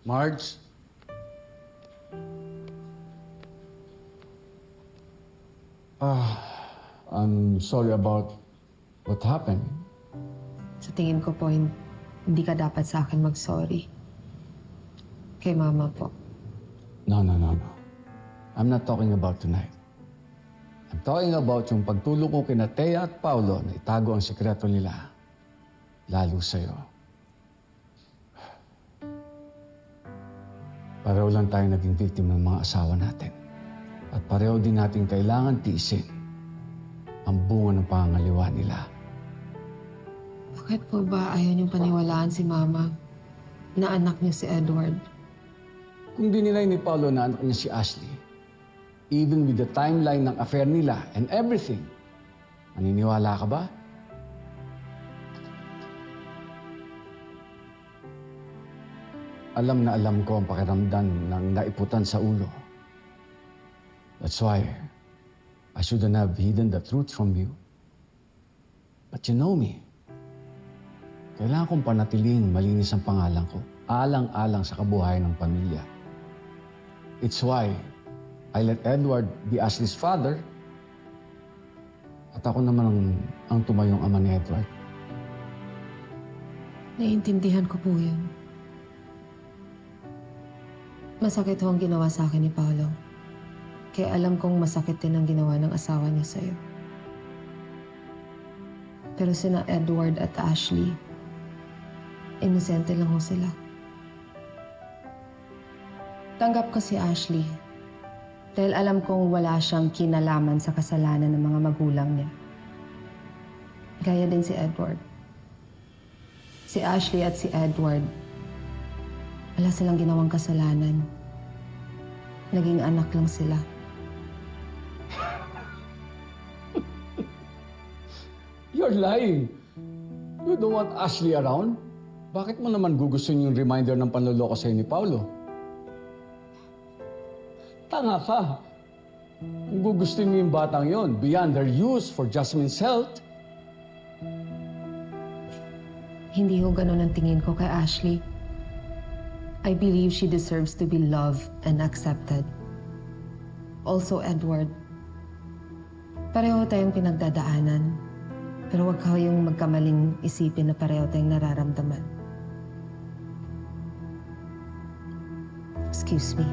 Marge? I'm sorry about what happened. Sa tingin ko po, hindi ka dapat sa akin mag-sorry. Kay Mama po. No. I'm not talking about tonight. I'm talking about yung pagtulong ko kina Thea at Paolo na itago ang sikreto nila. Lalo sa'yo. Pareho lang tayo naging victim ng mga asawa natin. At pareho din natin kailangan tiisin ang bunga ng pangangaliwa nila. Bakit po ba ayaw niyong paniwalaan si Mama na anak niyo si Edward? Kung dinilay ni Paolo na anak niya si Ashley, even with the timeline ng affair nila and everything, maniniwala ka ba? Alam na alam ko ang pakiramdam ng naiputan sa ulo. That's why I shouldn't have hidden the truth from you. But you know me. Kailangan kong panatilihin malinis ang pangalan ko, alang-alang sa kabuhayan ng pamilya. It's why I let Edward be Ashley's father at ako naman ang tumayong ama ni Edward. Naiintindihan ko po yun. Masakit ho ang ginawa sa akin ni Paolo. Kaya alam kong masakit din ang ginawa ng asawa niya sa'yo. Pero sina Edward at Ashley, inosente lang ho sila. Tanggap ko si Ashley dahil alam kong wala siyang kinalaman sa kasalanan ng mga magulang niya. Gaya din si Edward. Si Ashley at si Edward, wala silang ginawang kasalanan. Naging anak lang sila. You're lying. You don't want Ashley around? Bakit mo naman gugustuhin yung reminder ng panloloko sa'yo ni Paolo? Tanga ka. Kung gugustuhin mo yung batang yon, beyond their use for Jasmine's health, Hindi ho ganun ang tingin ko kay Ashley. I believe she deserves to be loved and accepted. Also, Edward. Pareho tayong pinagdadaanan. Pero huwag kayong magkamaling isipin na pareho tayong nararamdaman. Excuse me.